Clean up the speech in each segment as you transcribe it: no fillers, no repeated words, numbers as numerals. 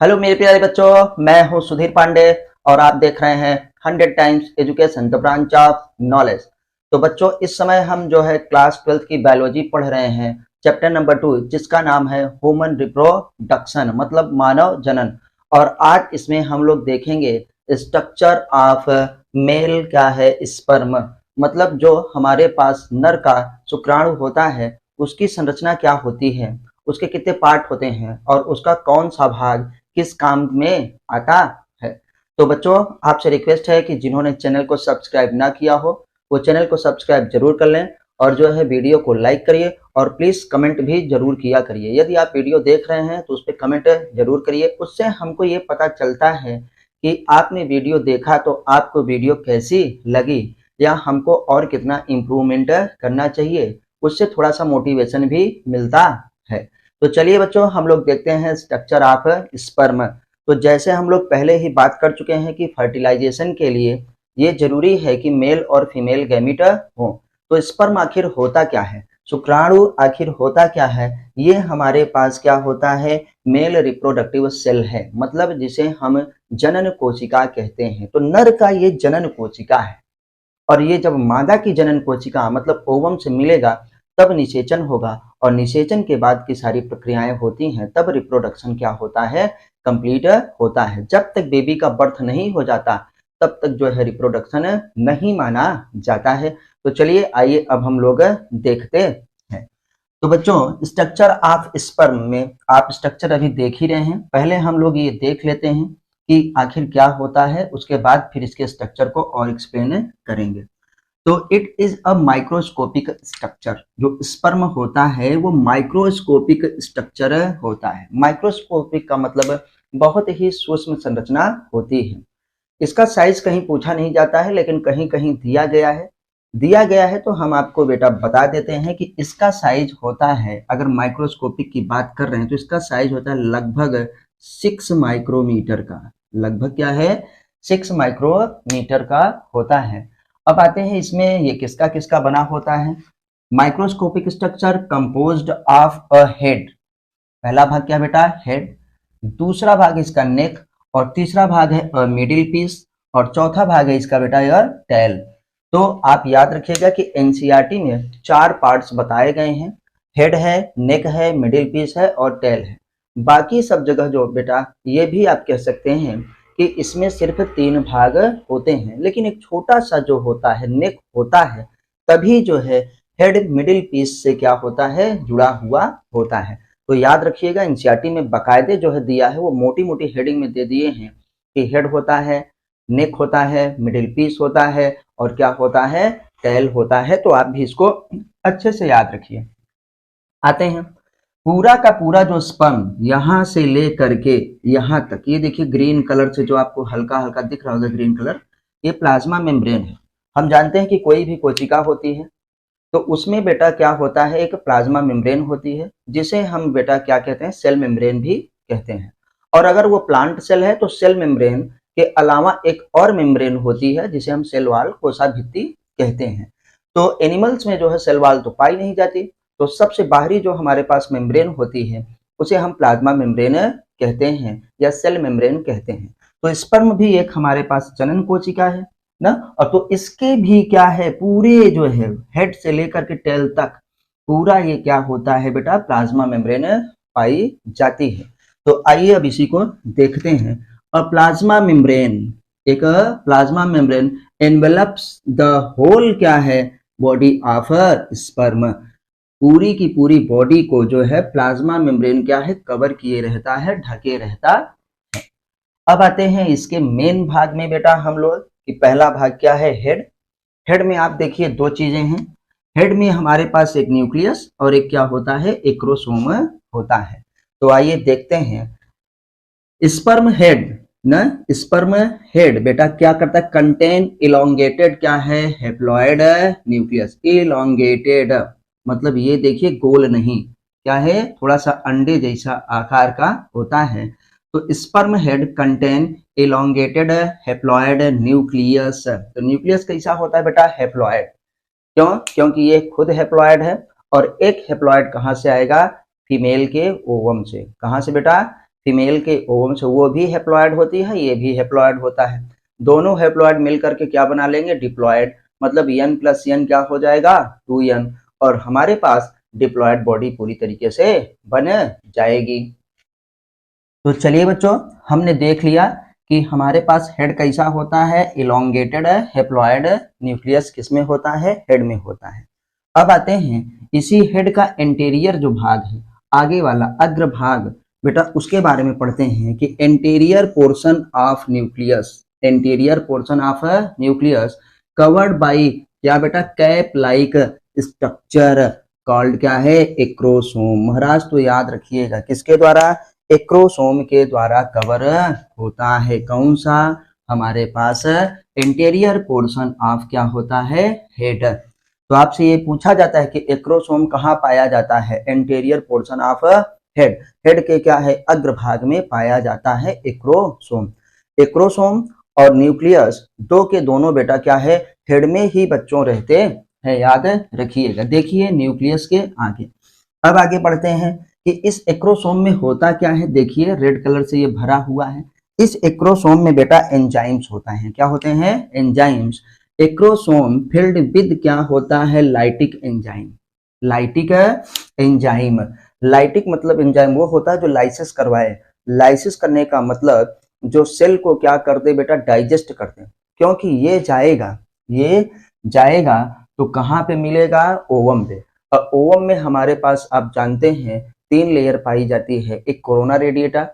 Hello मेरे प्यारे बच्चों, मैं हूं सुधीर पांडे और आप देख रहे हैं 100 times education the branch of knowledge. तो बच्चों, इस समय हम जो है क्लास 12th की बायोलॉजी पढ़ रहे हैं, चैप्टर नंबर 2, जिसका नाम है ह्यूमन रिप्रोडक्शन मतलब मानव जनन। और आज इसमें हम लोग देखेंगे स्ट्रक्चर ऑफ मेल क्या है स्पर्म, मतलब जो हमारे पास नर का शुक्राणु होता है उसकी संरचना क्या होती है, उसके कितने पार्ट होते हैं और उसका कौन सा भाग किस काम में आता है। तो बच्चों, आपसे रिक्वेस्ट है कि जिन्होंने चैनल को सब्सक्राइब ना किया हो वो चैनल को सब्सक्राइब जरूर कर लें और जो है वीडियो को लाइक करिए और प्लीज कमेंट भी जरूर किया करिए। यदि आप वीडियो देख रहे हैं तो उस पर कमेंट जरूर करिए, उससे हमको ये पता चलता है कि आपने वीडियो देखा तो आपको वीडियो कैसी लगी या हमको और कितना इम्प्रूवमेंट करना चाहिए, उससे थोड़ा सा मोटिवेशन भी मिलता है। तो चलिए बच्चों, हम लोग देखते हैं स्ट्रक्चर ऑफ स्पर्म। तो जैसे हम लोग पहले ही बात कर चुके हैं कि फर्टिलाइजेशन के लिए ये जरूरी है कि मेल और फीमेल गैमीट हो। तो स्पर्म आखिर होता क्या है, शुक्राणु आखिर होता क्या है? ये हमारे पास क्या होता है, मेल रिप्रोडक्टिव सेल है, मतलब जिसे हम जनन कोशिका कहते हैं। तो नर का ये जनन कोशिका है और ये जब मादा की जनन कोशिका मतलब ओवम से मिलेगा तब निषेचन होगा और निषेचन के बाद की सारी प्रक्रियाएं होती हैं, तब रिप्रोडक्शन क्या होता है, कंप्लीट होता है। जब तक बेबी का बर्थ नहीं हो जाता तब तक जो है रिप्रोडक्शन नहीं माना जाता है। तो चलिए आइए अब हम लोग देखते हैं। तो बच्चों, स्ट्रक्चर ऑफ स्पर्म में आप स्ट्रक्चर अभी देख ही रहे हैं, पहले हम लोग ये देख लेते हैं कि आखिर क्या होता है, उसके बाद फिर इसके स्ट्रक्चर को और एक्सप्लेन करेंगे। तो it is a microscopic structure. जो स्पर्म होता है वो माइक्रोस्कोपिक स्ट्रक्चर होता है। माइक्रोस्कोपिक का मतलब बहुत ही सूक्ष्म संरचना होती है। इसका साइज कहीं पूछा नहीं जाता है, लेकिन कहीं कहीं दिया गया है तो हम आपको बेटा बता देते हैं कि इसका साइज होता है, अगर माइक्रोस्कोपिक की बात कर रहे हैं तो इसका साइज होता है लगभग 6 माइक्रोमीटर का। लगभग क्या है, 6 माइक्रोमीटर का होता है। अब आते हैं इसमें ये किसका किसका बना होता है। Microscopic structure composed of a head. पहला भाग क्या बेटा, हेड। दूसरा भाग इसका नेक और तीसरा भाग है मिडिल पीस और चौथा भाग है इसका बेटा यार टेल। तो आप याद रखिएगा कि एनसीईआरटी में 4 पार्ट्स बताए गए हैं, हेड है, नेक है, मिडिल पीस है और टेल है। बाकी सब जगह जो बेटा ये भी आप कह सकते हैं कि इसमें सिर्फ 3 भाग होते हैं, लेकिन एक छोटा सा जो होता है नेक होता है, तभी जो है हेड मिडिल पीस से क्या होता है, जुड़ा हुआ होता है। तो याद रखिएगा एनसीईआरटी में बकायदे जो है दिया है वो मोटी मोटी हेडिंग में दे दिए हैं कि हेड होता है, नेक होता है, मिडिल पीस होता है और क्या होता है, टेल होता है। तो आप भी इसको अच्छे से याद रखिए। आते हैं पूरा का पूरा जो स्पर्म यहां से लेकर के यहां तक, ये देखिए ग्रीन कलर से जो आपको हल्का हल्का दिख रहा होगा ग्रीन कलर, ये प्लाज्मा मेम्ब्रेन है। हम जानते हैं कि कोई भी कोशिका होती है तो उसमें बेटा क्या होता है, एक प्लाज्मा मेम्ब्रेन होती है जिसे हम बेटा क्या कहते हैं, सेल मेम्ब्रेन भी कहते हैं। और अगर वो प्लांट सेल है तो सेल मेम्ब्रेन के अलावा एक और मेम्ब्रेन होती है जिसे हम सेल वॉल कोशाभित्ति कहते हैं। तो एनिमल्स में जो है सेल वॉल तो पाई नहीं जाती, तो सबसे बाहरी जो हमारे पास मेम्ब्रेन होती है उसे हम प्लाज्मा मेम्ब्रेन कहते हैं या सेल मेम्ब्रेन कहते हैं। तो स्पर्म भी एक हमारे पास जनन कोशिका है ना, और तो इसके भी क्या है, पूरे जो है हेड से लेकर के टेल तक पूरा ये क्या होता है बेटा, प्लाज्मा मेम्ब्रेन पाई जाती है। तो आइए अब इसी को देखते हैं। अ प्लाज्मा मेम्ब्रेन, एक plasma membrane envelops the whole क्या है, बॉडी ऑफ स्पर्म। पूरी की पूरी बॉडी को जो है प्लाज्मा मेम्ब्रेन क्या है, कवर किए रहता है, ढके रहता है। अब आते हैं इसके मेन भाग में बेटा हम लोग कि पहला भाग क्या है, हेड। हेड में आप देखिए 2 चीजें हैं। हेड में हमारे पास एक न्यूक्लियस और एक क्या होता है, एक क्रोमोसोम होता है। तो आइए देखते हैं स्पर्म हेड ना। स्पर्म हेड बेटा क्या करता है, कंटेन इलोंगेटेड क्या है, हेप्लॉइड न्यूक्लियस। इलोंगेटेड मतलब ये देखिए गोल नहीं, क्या है, थोड़ा सा अंडे जैसा आकार का होता है। तो sperm head contain elongated haploid nucleus. तो न्यूक्लियस कैसा होता है बेटा, हेप्लॉइड। क्यों, क्योंकि ये खुद हेप्लॉइड है और एक हेप्लॉइड कहाँ से आएगा, फीमेल के ओवम से। कहाँ से बेटा, फीमेल के ओवम से, वो भी हैप्लॉइड होती है, ये भी हैप्लॉइड होता है। दोनों हैप्लॉइड मिलकर के क्या बना लेंगे, डिप्लॉइड, मतलब n प्लस n क्या हो जाएगा, 2n, और हमारे पास डिप्लॉइड बॉडी पूरी तरीके से बन जाएगी। तो चलिए बच्चों, हमने देख लिया कि हमारे पास हेड कैसा होता है, इलोंगेटेड हैप्लॉइड न्यूक्लियस किसमें होता है, हेड में होता है। अब आते हैं इसी हेड का एंटीरियर जो भाग है, आगे वाला अग्र भाग, बेटा उसके बारे में पढ़ते हैं कि anterior portion of nucleus, anterior portion of nucleus covered by क्या बेटा, कैप लाइक स्ट्रक्चर कॉल्ड क्या है, एक्रोसोम। महाराज तो याद रखिएगा किसके द्वारा, एक्रोसोम के द्वारा कवर होता है। कौन सा, हमारे पास इंटीरियर पोर्शन ऑफ क्या होता है, हेड। तो आपसे ये पूछा जाता है कि एक्रोसोम कहाँ पाया जाता है, interior portion of head, head के क्या है, अग्रभाग में पाया जाता है एक्रोसोम। एक्रोसोम और न्यूक्लियस दो के दोनों बेटा क्या है, हेड में ही बच्चों रहते हैं, याद रखिएगा। देखिए न्यूक्लियस के आगे, अब आगे बढ़ते हैं कि इस एक्रोसोम में होता क्या है, देखिए रेड कलर से ये भरा हुआ है। इस एक्रोसोम में बेटा एंजाइम्स होता है, क्या होते हैं, एंजाइम्स। एक्रोसोम फिल्ड विद क्या होता है, lytic enzyme, lytic enzyme. Lytic मतलब एंजाइम वो होता है जो लाइसिस करवाए, लाइसिस करने का मतलब जो सेल को क्या करते बेटा, डाइजेस्ट करते हैं। क्योंकि ये जाएगा तो कहाँ पे मिलेगा, ओवम पे। और ओवम में हमारे पास आप जानते हैं 3 लेयर पाई जाती है, एक कोरोना रेडिएटा,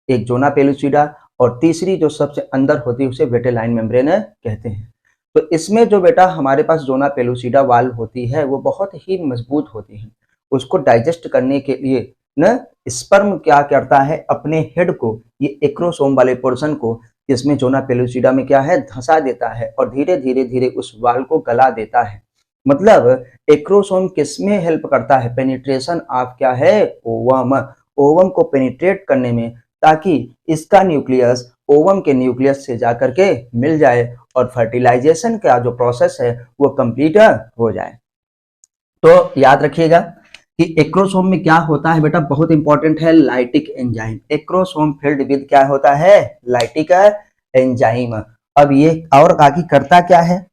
एक जोना पेलुसिडा, और तीसरी जो सबसे अंदर होती है उसे वेटेलाइन मेम्ब्रेन कहते हैं। तो इसमें जो बेटा हमारे पास जोना पेलुसिडा वाल होती है वो बहुत ही मजबूत होती है। उसको डाइजेस्ट करने के लिए न स्पर्म क्या करता है, अपने हेड को, ये एक्रोसोम वाले पोर्शन को जिसमें जोना पेलुसिडा में क्या है, धंसा देता है और धीरे धीरे धीरे उस वाल को गला देता है। मतलब एक्रोसोम किसमें हेल्प करता है, पेनिट्रेशन ऑफ क्या है, ओवम, ओवम को पेनिट्रेट करने में, ताकि इसका न्यूक्लियस ओवम के न्यूक्लियस से जाकर के मिल जाए और फर्टिलाइजेशन का जो प्रोसेस है वो कंप्लीट हो जाए। तो याद रखिएगा कि एक्रोसोम में क्या होता है बेटा, बहुत इंपॉर्टेंट है, lytic enzyme. Acrosome filled with क्या होता है, लाइटिक एंजाइम। अब ये और आगे करता क्या है,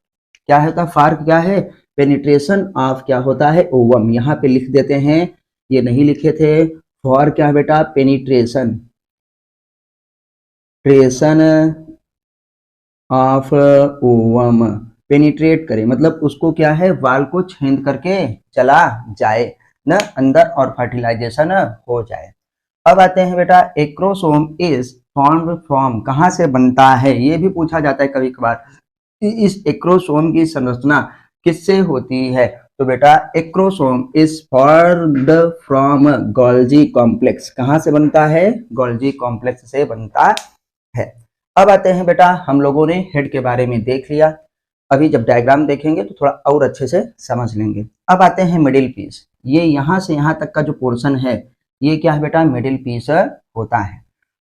क्या होता, फार्क क्या है, पेनिट्रेशन ऑफ क्या होता है, ओवम। यहाँ पे लिख देते हैं, ये नहीं लिखे थे, फॉर क्या बेटा, पेनिट्रेशन, ट्रेशन ऑफ ओवम, पेनिट्रेट करे मतलब उसको क्या है, वाल को छेद करके चला जाए ना अंदर और फर्टिलाइजेशन हो जाए। अब आते हैं बेटा, एक्रोसोम इज फॉर्म्ड फ्रॉम, कहाँ से बनता है, ये भी पूछा जाता है कभी कभार, इस एक्रोसोम की संरचना किससे होती है। तो बेटा acrosome is formed from Golgi complex, कहाँ से बनता है, गोल्जी कॉम्प्लेक्स से बनता है। अब आते हैं बेटा, हम लोगों ने हेड के बारे में देख लिया, अभी जब डायग्राम देखेंगे तो थोड़ा और अच्छे से समझ लेंगे। अब आते हैं मिडिल पीस, ये यहाँ से यहाँ तक का जो पोर्शन है ये क्या है बेटा, मिडिल पीस होता है।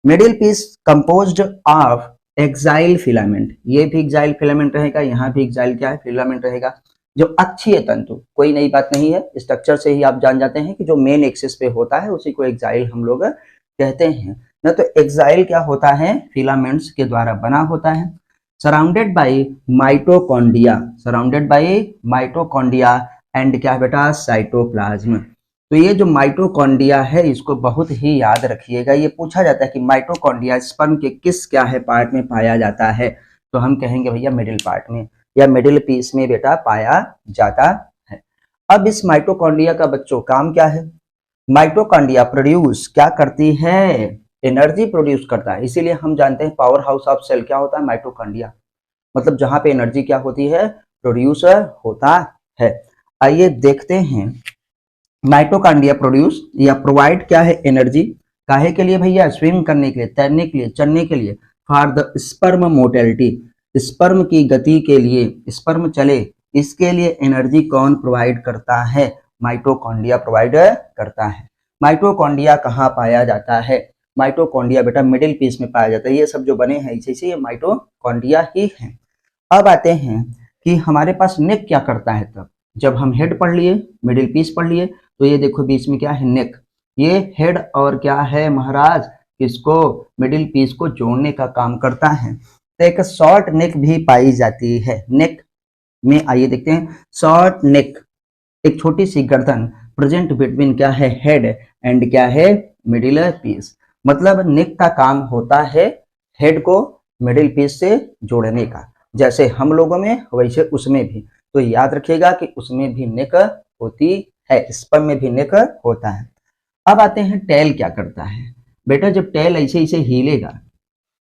Middle piece composed of axial filament, ये भी एक्साइल फिलामेंट रहेगा, यहाँ भी एक्साइल क्या है, फिलामेंट रहेगा। जो अक्षीय तंतु, कोई नई बात नहीं है, स्ट्रक्चर से ही आप जान जाते हैं कि जो मेन एक्सिस पे होता है उसी को एक्साइल हम लोग कहते हैं ना। तो एक्साइल क्या होता है, फिलामेंट्स के द्वारा बना होता है। Surrounded by mitochondria, surrounded by mitochondria and क्या है बेटा, साइटोप्लाज्म। तो ये जो माइटोकॉन्ड्रिया है इसको बहुत ही याद रखिएगा, ये पूछा जाता है कि माइटोकॉन्ड्रिया स्पर्म के किस क्या है पार्ट में पाया जाता है, तो हम कहेंगे भैया मिडिल पार्ट में या मिडिल पीस में बेटा पाया जाता है। अब इस माइटोकॉन्ड्रिया का बच्चों काम क्या है, माइटोकॉन्ड्रिया प्रोड्यूस क्या करती है, एनर्जी प्रोड्यूस करता है। इसीलिए हम जानते हैं पावर हाउस ऑफ सेल क्या होता है, माइटोकॉन्ड्रिया, मतलब जहां पे एनर्जी क्या होती है, प्रोड्यूस होता है। आइए देखते हैं, माइटोकॉन्ड्रिया प्रोड्यूस या प्रोवाइड क्या है, एनर्जी, काहे के लिए भैया, स्विम करने के लिए, तैरने के लिए, चलने के लिए, for the sperm mortality, sperm की गति के लिए, स्पर्म चले इसके लिए एनर्जी कौन प्रोवाइड करता है, माइटोकॉन्ड्रिया प्रोवाइड करता है। माइटोकॉन्ड्रिया कहाँ पाया जाता है, माइटोकॉन्ड्रिया बेटा मिडिल पीस में पाया जाता है। ये सब जो बने हैं इसी से ये माइटोकॉन्ड्रिया ही है। अब आते हैं कि हमारे पास नेक क्या करता है, तब जब हम हेड पढ़ लिए, मिडिल पीस पढ़ लिए, तो ये देखो बीच में क्या है, नेक, ये हेड और क्या है महाराज, किसको, मिडिल पीस को जोड़ने का काम करता है। तो एक शॉर्ट नेक भी पाई जाती है। नेक में आइए देखते हैं, शॉर्ट नेक एक छोटी सी गर्दन प्रेजेंट बिटवीन क्या है, हेड एंड क्या है, मिडिल पीस। मतलब नेक का काम होता है हेड को मिडिल पीस से जोड़ने का, जैसे हम लोगों में वैसे उसमें भी। तो याद रखिएगा कि उसमें भी नेक होती है, स्पर्म में भी नेक होता है। अब आते हैं टेल क्या करता है। बेटा जब टेल ऐसे ऐसे हिलेगा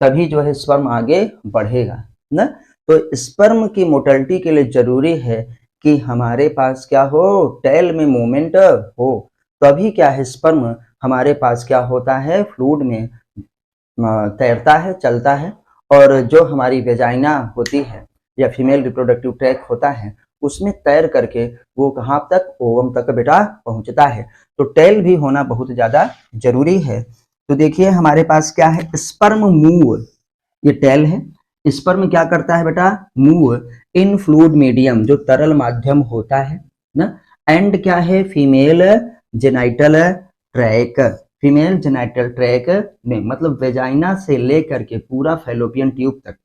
तभी जो है स्पर्म आगे बढ़ेगा ना। तो स्पर्म की मोटिलिटी के लिए जरूरी है कि हमारे पास क्या हो, टेल में मूवमेंट हो, तभी क्या है स्पर्म हमारे पास क्या होता है, फ्लूइड में तैरता है, चलता है। और जो हमारी वेजाइना होती है या फीमेल रिप्रोडक्टिव ट्रैक होता है, उसमें तैर करके वो कहाँ तक, ओवम तक बेटा पहुंचता है। तो टेल भी होना बहुत ज्यादा जरूरी है। तो देखिए हमारे पास क्या है, स्पर्म मूव, ये टेल है। स्पर्म क्या करता है बेटा, मूव इन फ्लूइड मीडियम, जो तरल माध्यम होता है ना। एंड क्या है, female genital tract, female genital tract में, मतलब वेजाइना से लेकर के पूरा फैलोपियन ट्यूब तक।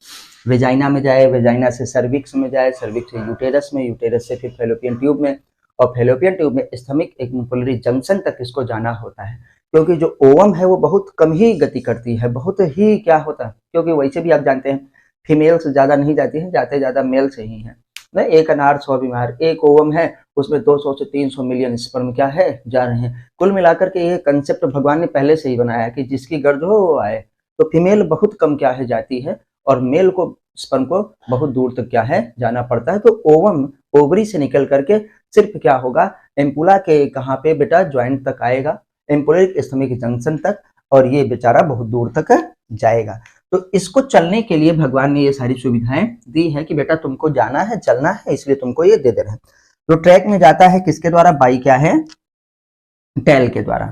वेजाइना में जाए, वेजाइना से सर्विक्स में जाए, सर्विक्स से यूटेरस में, यूटेरस से फिर फैलोपियन ट्यूब में, और फैलोपियन ट्यूब में स्थमिक एक्विपुलरी जंक्शन तक इसको जाना होता है। क्योंकि जो ओवम है वो बहुत कम ही गति करती है, बहुत ही क्या होता है, क्योंकि वैसे भी आप जानते हैं फीमेल से ज्यादा नहीं जाती है, जाते ज्यादा मेल से ही है ना। एक अनार 100 बीमार, एक ओवम है उसमें 200 से 300 मिलियन स्पर्म क्या है, जा रहे हैं। कुल मिलाकर के ये कंसेप्ट भगवान ने पहले से ही बनाया कि जिसकी गर्ज हो वो आए। तो फीमेल बहुत कम क्या है जाती है, और मेल को, स्पर्म को बहुत दूर तक क्या है जाना पड़ता है। तो ओवम ओवरी से निकल करके सिर्फ क्या होगा, एम्पुला के कहाँ पे बेटा, ज्वाइंट तक आएगा, एम्पुलरिक स्थमिक जंक्शन तक, और ये बेचारा बहुत दूर तक जाएगा। तो इसको चलने के लिए भगवान ने ये सारी सुविधाएं दी है कि बेटा तुमको जाना है, चलना है, इसलिए तुमको ये दे रहे हैं। तो ट्रैक में जाता है किसके द्वारा, बाई क्या है, टेल के द्वारा।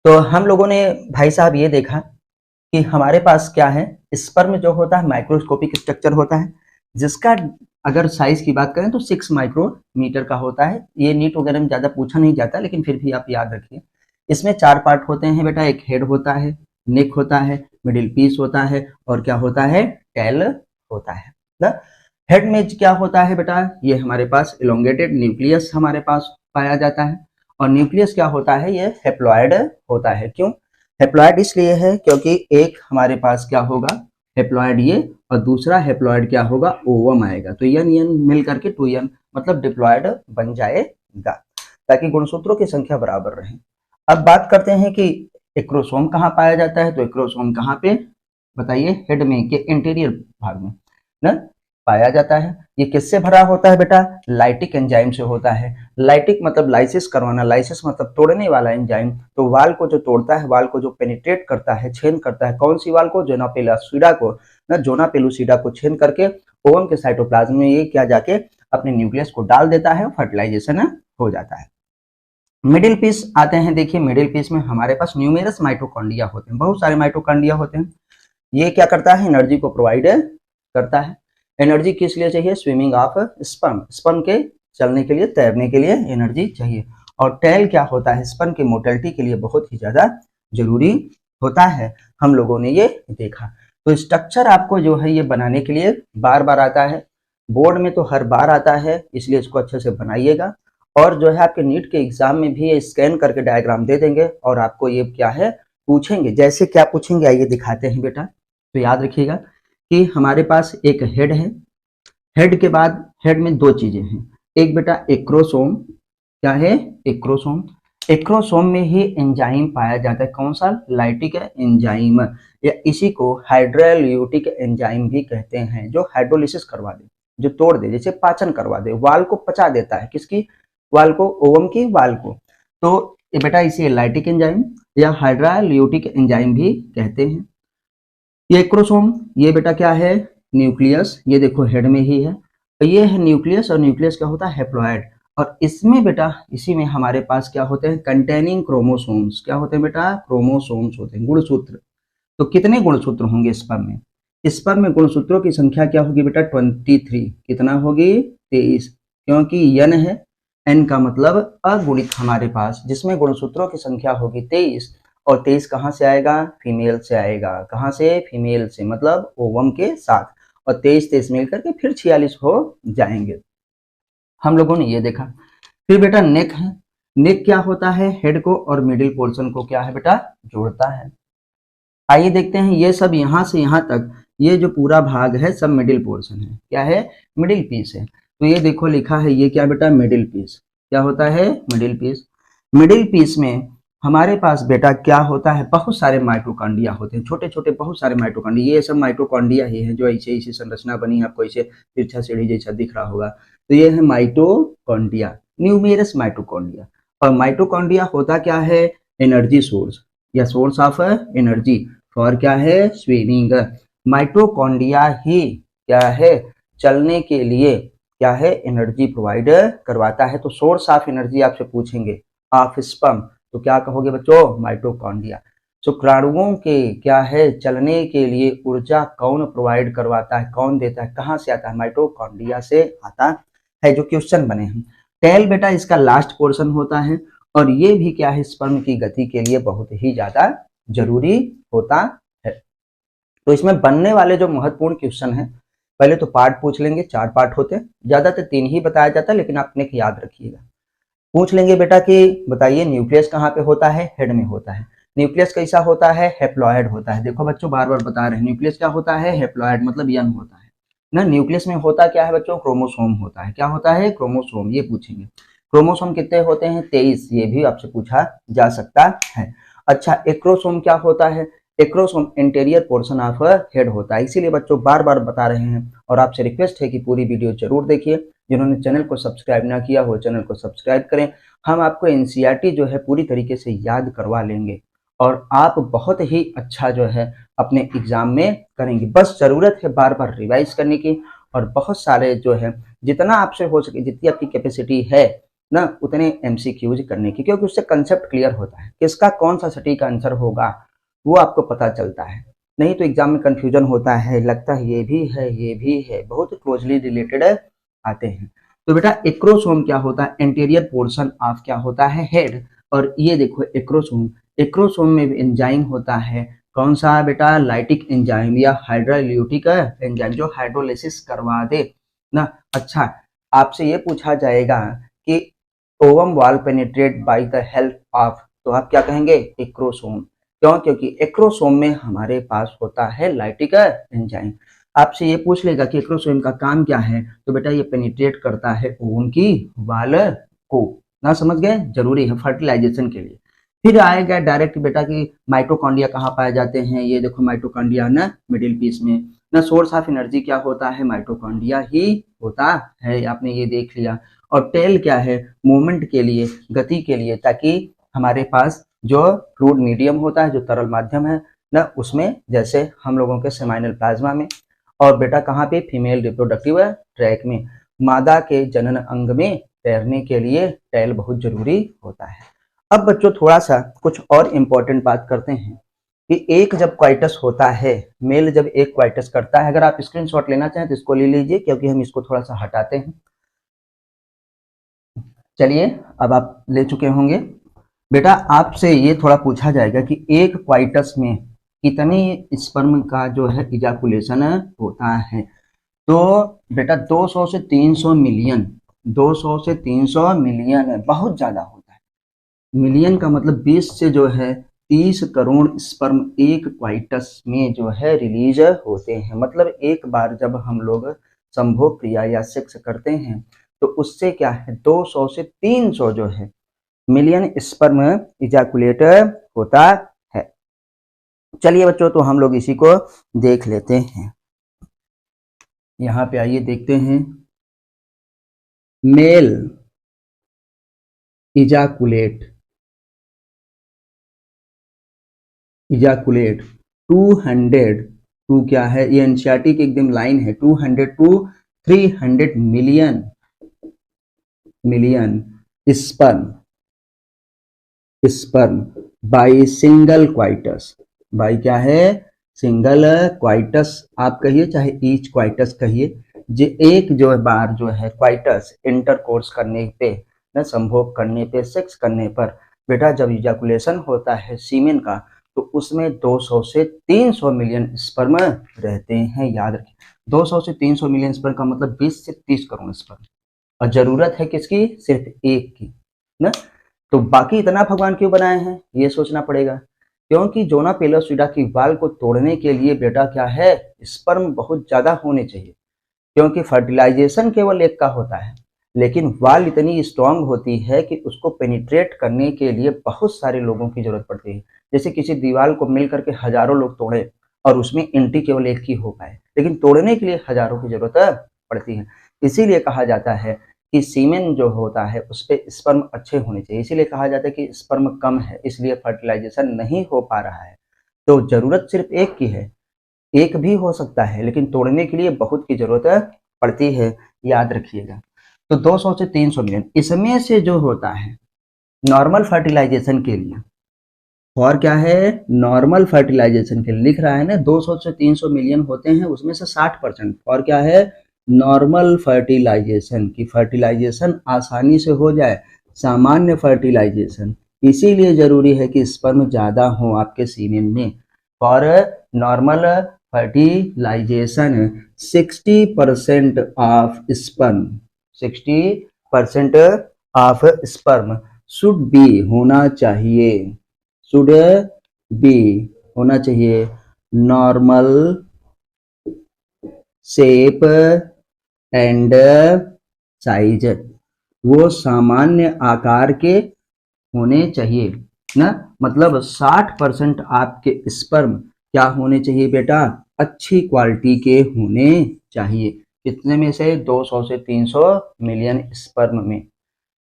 तो हम लोगों ने भाई साहब ये देखा कि हमारे पास क्या है, स्पर्म जो होता है माइक्रोस्कोपिक स्ट्रक्चर होता है, जिसका अगर साइज की बात करें तो 6 माइक्रोमीटर का होता है। ये नीट वगैरह में ज्यादा पूछा नहीं जाता, लेकिन फिर भी आप याद रखिए। इसमें 4 पार्ट होते हैं बेटा, एक हेड होता है, नेक होता है, मिडिल पीस होता है, और क्या होता है, टेल होता है ना। हेड में क्या होता है बेटा, ये हमारे पास इलोंगेटेड न्यूक्लियस हमारे पास पाया जाता है। और न्यूक्लियस क्या होता है, ये हेप्लॉइड होता है। क्यों हेप्लॉइड, इसलिए है क्योंकि एक हमारे पास क्या होगा, हेप्लॉइड ये, और दूसरा हेप्लॉइड क्या होगा, ओवम आएगा। तो यन यन मिल करके 2n मतलब डिप्लॉइड बन जाएगा, ताकि गुणसूत्रों की संख्या बराबर रहे। अब बात करते हैं कि एक्रोसोम कहाँ पाया जाता है। तो एक्रोसोम कहाँ पे बताइए, हेड में के इंटीरियर भाग में ना पाया जाता है। ये किससे भरा होता है बेटा, लाइटिक एंजाइम से होता है। लाइटिक मतलब लाइसिस करवाना, लाइसिस मतलब तोड़ने वाला एंजाइम। तो वाल को जो तोड़ता है, वाल को जो पेनिट्रेट करता है, छेद करता है, कौन सी वाल को, जोना पेलुसिडा को ना, जोना पेलुसिडा को छेद करके ओवम के साइटोप्लाज्म में ये क्या जाके अपने न्यूक्लियस को डाल देता है, फर्टिलाइजेशन हो जाता है। मिडिल पीस आते हैं, देखिए मिडिल पीस में हमारे पास न्यूमेरस माइटोकॉन्ड्रिया होते हैं, बहुत सारे माइटोकॉन्ड्रिया होते हैं। ये क्या करता है, एनर्जी को प्रोवाइड करता है। एनर्जी किस लिए चाहिए, स्विमिंग ऑफ स्पर्म, स्पर्म के चलने के लिए, तैरने के लिए एनर्जी चाहिए। और टेल क्या होता है, स्पर्म की मोटिलिटी के लिए बहुत ही ज्यादा जरूरी होता है, हम लोगों ने ये देखा। तो स्ट्रक्चर आपको जो है ये बनाने के लिए बार बार आता है, बोर्ड में तो हर बार आता है, इसलिए इसको अच्छे से बनाइएगा। और जो है आपके नीट के एग्जाम में भी ये स्कैन करके डायग्राम दे देंगे, और आपको ये क्या है पूछेंगे, जैसे क्या पूछेंगे आइए दिखाते हैं बेटा। तो याद रखिएगा कि हमारे पास एक हेड है, हेड के बाद हेड में 2 चीजें हैं, एक बेटा एक्रोसोम, क्या है एक्रोसोम। एक्रोसोम में ही एंजाइम पाया जाता है, कौन सा, लाइटिक एंजाइम, या इसी को हाइड्रोल्यूटिक एंजाइम भी कहते हैं, जो हाइड्रोलिसिस करवा दे, जो तोड़ दे, जैसे पाचन करवा दे, वाल को पचा देता है, किसकी, वाल को, ओवम की वाल को। तो ये बेटा इसे लाइटिक एंजाइम या हाइड्रोल्यूटिक एंजाइम भी कहते हैं। ये एक्रोसोम, ये बेटा क्या है, न्यूक्लियस, ये देखो हेड में ही है। तो ये है न्यूक्लियस, और न्यूक्लियस क्या होता है, हेप्लॉइड। और इसमें बेटा, इसी में हमारे पास क्या होते हैं, कंटेनिंग क्रोमोसोम्स, क्या होते हैं बेटा, क्रोमोसोम्स होते हैं, गुणसूत्र। तो कितने गुणसूत्र होंगे स्पर्म में, स्पर्म में गुणसूत्रों की संख्या क्या होगी बेटा, 23। कितना होगी, 23, क्योंकि यन है, एन का मतलब अगुणित हमारे पास, जिसमें गुणसूत्रों की संख्या होगी 23, और 23 कहाँ से आएगा? फीमेल से आएगा। कहाँ से? फीमेल से, मतलब ओवम के साथ। और 23 मिल करके फिर 46 हो जाएंगे। हम लोगों ने ये देखा। फिर बेटा नेक है। नेक क्या होता है? हेड को और मिडिल पोर्शन को क्या है बेटा? जोड़ता है। आइए देखते हैं, ये सब यहाँ से यहाँ तक ये जो पूरा भाग है सब मिडिल पोर्शन है। क्या है? मिडिल पीस है। तो ये देखो लिखा है, ये क्या बेटा? Middle piece. क्या होता है? Middle piece. मिडिल पीस में हमारे पास बेटा क्या होता है? बहुत सारे माइटोकॉन्ड्रिया होते हैं, छोटे छोटे बहुत सारे माइटोकॉन्ड्रिया। ये सब माइटोकॉन्ड्रिया ही है जो ऐसे ऐसी संरचना बनी है, आपको ऐसे तिरछा सीढ़ी जैसा दिख रहा होगा। तो ये है माइटोकॉन्ड्रिया, न्यूमेरस माइटोकॉन्ड्रिया। और माइटोकॉन्ड्रिया होता क्या है? एनर्जी सोर्स या सोर्स ऑफ एनर्जी फॉर क्या है? स्विमिंग। माइटोकॉन्ड्रिया ही क्या है? चलने के लिए क्या है? एनर्जी प्रोवाइड करवाता है। तो सोर्स ऑफ एनर्जी आपसे पूछेंगे ऑफ स्पर्म, तो क्या कहोगे बच्चों? माइटोकॉन्ड्रिया। शुक्राणुओं के क्या है? चलने के लिए ऊर्जा कौन प्रोवाइड करवाता है? कौन देता है? कहाँ से आता है? माइटोकॉन्ड्रिया से आता है। जो क्वेश्चन बने हैं। टेल बेटा इसका लास्ट पोर्शन होता है और ये भी क्या है? स्पर्म की गति के लिए बहुत ही ज्यादा जरूरी होता है। तो इसमें बनने वाले जो महत्वपूर्ण क्वेश्चन है, पहले तो पार्ट पूछ लेंगे, 4 पार्ट होते हैं, ज्यादातर 3 ही बताया जाता है, लेकिन आपने याद रखिएगा। पूछ लेंगे बेटा कि बताइए न्यूक्लियस कहाँ पे होता है? हेड में होता है। न्यूक्लियस कैसा होता है? हेप्लॉयड होता है। देखो बच्चों बार बार बता रहे हैं, न्यूक्लियस क्या होता है? हेप्लॉयड, मतलब यंग होता है ना। न्यूक्लियस में होता क्या है बच्चों? क्रोमोसोम होता है। क्या होता है? क्रोमोसोम। ये पूछेंगे क्रोमोसोम कितने होते हैं? 23। ये भी आपसे पूछा जा सकता है। अच्छा, एक्रोसोम क्या होता है? Acrosome interior portion of head होता है। इसीलिए बच्चों बार बार बता रहे हैं और आपसे रिक्वेस्ट है कि पूरी वीडियो जरूर देखिए। जिन्होंने चैनल को सब्सक्राइब ना किया हो चैनल को सब्सक्राइब करें। हम आपको एनसीईआरटी जो है पूरी तरीके से याद करवा लेंगे और आप बहुत ही अच्छा जो है अपने एग्जाम में करेंगे। बस जरूरत है बार बार रिवाइज करने की और बहुत सारे जो है जितना आपसे हो सके, जितनी आपकी कैपेसिटी है ना, उतने एमसीक्यूज करने की, क्योंकि उससे कंसेप्ट क्लियर होता है। किसका कौन सा सटीक आंसर होगा वो आपको पता चलता है। नहीं तो एग्जाम में कंफ्यूजन होता है, लगता है ये भी है ये भी है, बहुत क्लोजली रिलेटेड आते हैं। तो बेटा एक्रोसोम क्या होता है? एंटीरियर पोर्शन ऑफ क्या होता है? हेड। और ये देखो एक्रोसोम, एक्रोसोम में एंजाइम होता है। कौन सा बेटा? लाइटिक एंजाइम या हाइड्रोलाइटिक एंजाइम, जो हाइड्रोलिसिस करवा दे ना। अच्छा, आपसे ये पूछा जाएगा कि ovum wall penetrate by the help of, तो आप क्या कहेंगे? एक्रोसोम। क्यों? क्योंकि एक्रोसोम में हमारे पास होता है लाइटिक एंजाइम। आपसे ये पूछ लेगा कि एक्रोसोम का काम क्या है, तो बेटा ये पेनिट्रेट करता है ओवम की वाल को। ना समझ गए? जरूरी है फर्टिलाइजेशन के लिए। फिर आएगा डायरेक्ट बेटा कि माइटोकॉन्ड्रिया कहाँ पाए जाते हैं। ये देखो माइटोकॉन्ड्रिया ना मिडिल पीस में ना। सोर्स ऑफ एनर्जी क्या होता है? माइटोकॉन्ड्रिया ही होता है। आपने ये देख लिया। और टेल क्या है? मूवमेंट के लिए, गति के लिए, ताकि हमारे पास जो फ्लूइड मीडियम होता है, जो तरल माध्यम है ना, उसमें जैसे हम लोगों के सेमाइनल प्लाज्मा में। और बेटा कहाँ पे? फीमेल रिप्रोडक्टिव ट्रैक में, मादा के जनन अंग में तैरने के लिए टेल बहुत जरूरी होता है। अब बच्चों थोड़ा सा कुछ और इम्पोर्टेंट बात करते हैं कि एक जब क्वाइटस होता है, मेल जब एक क्वाइटस करता है, अगर आप स्क्रीनशॉट लेना चाहें तो इसको ले लीजिए, क्योंकि हम इसको थोड़ा सा हटाते हैं। चलिए, अब आप ले चुके होंगे। बेटा आपसे ये थोड़ा पूछा जाएगा कि एक क्वाइटस में कितने स्पर्म का जो है इजाकुलेशन होता है। तो बेटा 200 से 300 मिलियन, 200 से 300 मिलियन है, बहुत ज्यादा होता है। मिलियन का मतलब 20 से जो है 30 करोड़ स्पर्म एक क्वाइटस में जो है रिलीज होते हैं। मतलब एक बार जब हम लोग संभोग क्रिया या सेक्स करते हैं तो उससे क्या है 200 से 300 जो है मिलियन स्पर्म इजैकुलेट होता है। चलिए बच्चों, तो हम लोग इसी को देख लेते हैं। यहाँ पे आइए देखते हैं। मेल इजैकुलेट 200 टू क्या है? ये एनसीईआरटी की एकदम लाइन है। 200 to 300 million sperm by single coitus. By क्या है? सिंगल क्वाइटस आप कहिए चाहे ईच क्वाइटस कहिए। जो एक जो बार जो है क्वाइटस इंटरकोर्स करने पे ना, संभोग करने पे, सेक्स करने पर बेटा जब इजैकुलेशन होता है सीमेन का तो उसमें 200 से 300 मिलियन स्पर्म रहते हैं, याद रखिए 200 से 300 मिलियन स्पर्म का मतलब 20 से 30 करोड़ स्पर्म, और जरूरत है किसकी, सिर्फ एक की ना। तो बाकी इतना भगवान क्यों बनाए हैं ये सोचना पड़ेगा, क्योंकि जोना पेलोसिडा की वाल को तोड़ने के लिए बेटा क्या है, स्पर्म बहुत ज्यादा होने चाहिए, क्योंकि फर्टिलाइजेशन केवल एक का होता है, लेकिन वाल इतनी स्ट्रांग होती है कि उसको पेनिट्रेट करने के लिए बहुत सारे लोगों की जरूरत पड़ती है। जैसे किसी दीवार को मिल करके हजारों लोग तोड़े और उसमें एंट्री केवल एक ही हो पाए, लेकिन तोड़ने के लिए हजारों की जरूरत पड़ती है। इसीलिए कहा जाता है कि सीमेन जो होता है उस पर स्पर्म अच्छे होने चाहिए, इसीलिए कहा जाता है कि स्पर्म कम है इसलिए फर्टिलाइजेशन नहीं हो पा रहा है। तो जरूरत सिर्फ एक की है, एक भी हो सकता है लेकिन तोड़ने के लिए बहुत की जरूरत पड़ती है, याद रखिएगा। तो 200 से 300 मिलियन, इसमें से जो होता है नॉर्मल फर्टिलाइजेशन के लिए, और क्या है, नॉर्मल फर्टिलाइजेशन के लिए लिख रहा है ना 200 से 300 मिलियन होते हैं, उसमें से 60%, और क्या है, नॉर्मल फर्टिलाइजेशन की फर्टिलाइजेशन आसानी से हो जाए, सामान्य फर्टिलाइजेशन, इसीलिए जरूरी है कि स्पर्म ज्यादा हो आपके सीमेन में। और normal fertilization 60% of sperm, 60% of sperm should be होना चाहिए, शुड बी होना चाहिए नॉर्मल शेप एंड साइज, वो सामान्य आकार के होने चाहिए ना। मतलब 60% आपके स्पर्म क्या होने चाहिए बेटा, अच्छी क्वालिटी के होने चाहिए। कितने में से, 200 से 300 मिलियन स्पर्म में,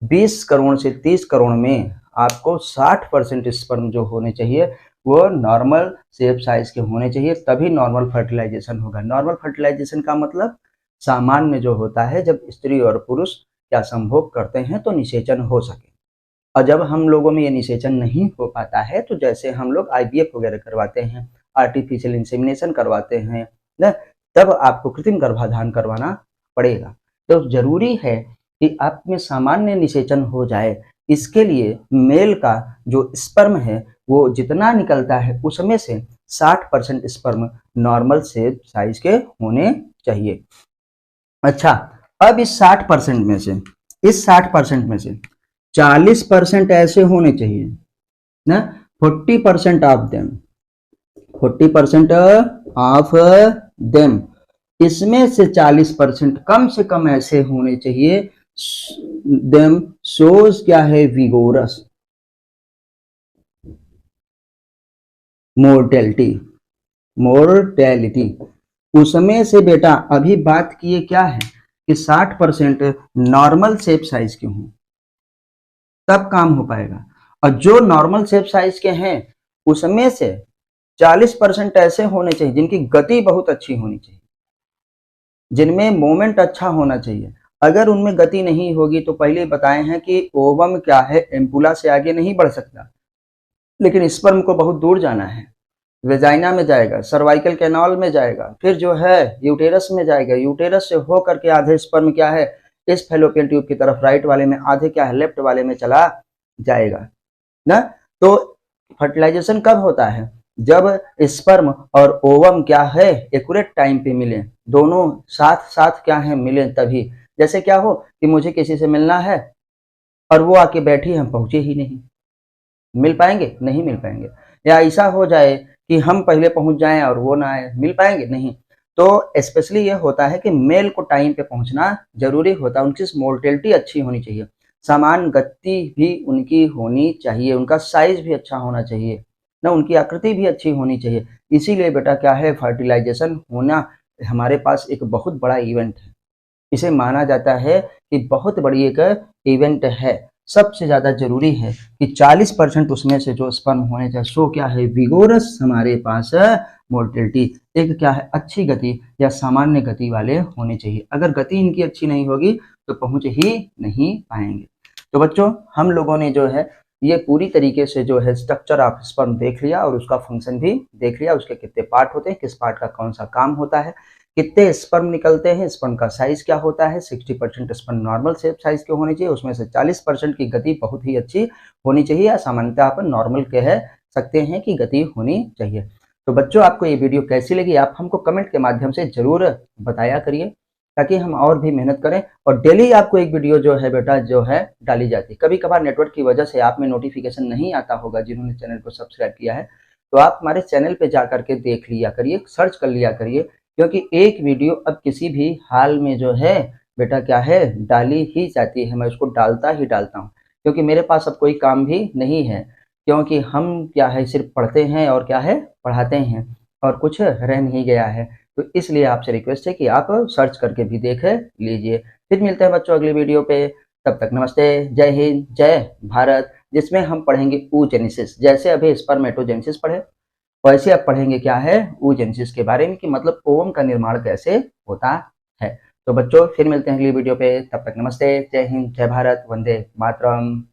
20 करोड़ से 30 करोड़ में आपको 60% स्पर्म जो होने चाहिए वो नॉर्मल शेप साइज के होने चाहिए, तभी नॉर्मल फर्टिलाइजेशन होगा। नॉर्मल फर्टिलाइजेशन का मतलब सामान्य जो होता है, जब स्त्री और पुरुष क्या संभोग करते हैं तो निषेचन हो सके, और जब हम लोगों में ये निषेचन नहीं हो पाता है तो जैसे हम लोग आईवीएफ वगैरह करवाते हैं, आर्टिफिशियल इंसेमिनेशन करवाते हैं ना, तब आपको कृत्रिम गर्भाधान करवाना पड़ेगा। तो जरूरी है कि आप में सामान्य निषेचन हो जाए, इसके लिए मेल का जो स्पर्म है वो जितना निकलता है उसमें से 60% स्पर्म नॉर्मल शेप साइज के होने चाहिए। अच्छा, अब इस 60% में से, इस 60% में से 40% ऐसे होने चाहिए ना, 40% ऑफ देम, 40% ऑफ देम, इसमें से 40% कम से कम ऐसे होने चाहिए देम शोज क्या है, विगोरस मोर्टेलिटी, मोर्टेलिटी, उसमें से बेटा अभी बात किए क्या है कि 60% नॉर्मल शेप साइज के हों तब काम हो पाएगा, और जो नॉर्मल शेप साइज के हैं उसमें से 40% ऐसे होने चाहिए जिनकी गति बहुत अच्छी होनी चाहिए, जिनमें मोमेंट अच्छा होना चाहिए। अगर उनमें गति नहीं होगी तो पहले बताए हैं कि ओवम क्या है, एम्पुला से आगे नहीं बढ़ सकता, लेकिन स्पर्म को बहुत दूर जाना है, वेजाइना में जाएगा, सर्वाइकल कैनाल में जाएगा, फिर जो है यूटेरस में जाएगा, यूटेरस से हो करके आधे स्पर्म क्या है इस फैलोपियन ट्यूब की तरफ राइट वाले में, आधे क्या है लेफ्ट वाले में चला जाएगा ना। तो फर्टिलाइजेशन कब होता है, जब स्पर्म और ओवम क्या है एक्यूरेट टाइम पे मिले, दोनों साथ साथ क्या है मिले, तभी। जैसे क्या हो कि मुझे किसी से मिलना है और वो आके बैठी, हम पहुंचे ही नहीं, मिल पाएंगे, नहीं मिल पाएंगे। या ऐसा हो जाए कि हम पहले पहुंच जाएं और वो ना आए, मिल पाएंगे, नहीं। तो स्पेशली ये होता है कि मेल को टाइम पे पहुंचना जरूरी होता है, उनकी मोर्टेलिटी अच्छी होनी चाहिए, समान गति भी उनकी होनी चाहिए, उनका साइज भी अच्छा होना चाहिए ना, उनकी आकृति भी अच्छी होनी चाहिए। इसीलिए बेटा क्या है, फर्टिलाइजेशन होना हमारे पास एक बहुत बड़ा इवेंट है, इसे माना जाता है कि बहुत बड़ी एक इवेंट है। सबसे ज्यादा जरूरी है कि 40% उसमें से जो स्पर्म होने चाहिए सो क्या है, विगोरस हमारे पास मोर्टेलिटी, एक क्या है अच्छी गति या सामान्य गति वाले होने चाहिए। अगर गति इनकी अच्छी नहीं होगी तो पहुंच ही नहीं पाएंगे। तो बच्चों हम लोगों ने जो है ये पूरी तरीके से जो है स्ट्रक्चर ऑफ स्पर्म देख लिया और उसका फंक्शन भी देख लिया, उसके कितने पार्ट होते हैं, किस पार्ट का कौन सा काम होता है, कितने स्पर्म निकलते हैं, स्पर्म का साइज क्या होता है, 60% स्पर्म नॉर्मल शेप साइज के होने चाहिए, उसमें से 40% की गति बहुत ही अच्छी होनी चाहिए, या सामान्यतः अपन नॉर्मल कह सकते हैं कि गति होनी चाहिए। तो बच्चों, आपको ये वीडियो कैसी लगी आप हमको कमेंट के माध्यम से जरूर बताया करिए, ताकि हम और भी मेहनत करें। और डेली आपको एक वीडियो जो है बेटा जो है डाली जाती है। कभी कभार नेटवर्क की वजह से आप में नोटिफिकेशन नहीं आता होगा, जिन्होंने चैनल को सब्सक्राइब किया है तो आप हमारे चैनल पे जा करके देख लिया करिए, सर्च कर लिया करिए, क्योंकि एक वीडियो अब किसी भी हाल में जो है बेटा क्या है डाली ही जाती है। मैं उसको डालता ही डालता हूँ, क्योंकि मेरे पास अब कोई काम भी नहीं है, क्योंकि हम क्या है सिर्फ पढ़ते हैं और क्या है पढ़ाते हैं, और कुछ रह नहीं गया है। तो इसलिए आपसे रिक्वेस्ट है कि आप सर्च करके भी देख लीजिए। फिर मिलते हैं बच्चों अगली वीडियो पे, तब तक नमस्ते, जय हिंद, जय भारत। जिसमें हम पढ़ेंगे oogenesis, जैसे अभी स्पर्मेटोजेनेसिस पढ़े वैसे अब पढ़ेंगे क्या है oogenesis के बारे में, कि मतलब ओवम का निर्माण कैसे होता है। तो बच्चों फिर मिलते हैं अगली वीडियो पे, तब तक नमस्ते, जय हिंद, जय भारत, वंदे मातरम।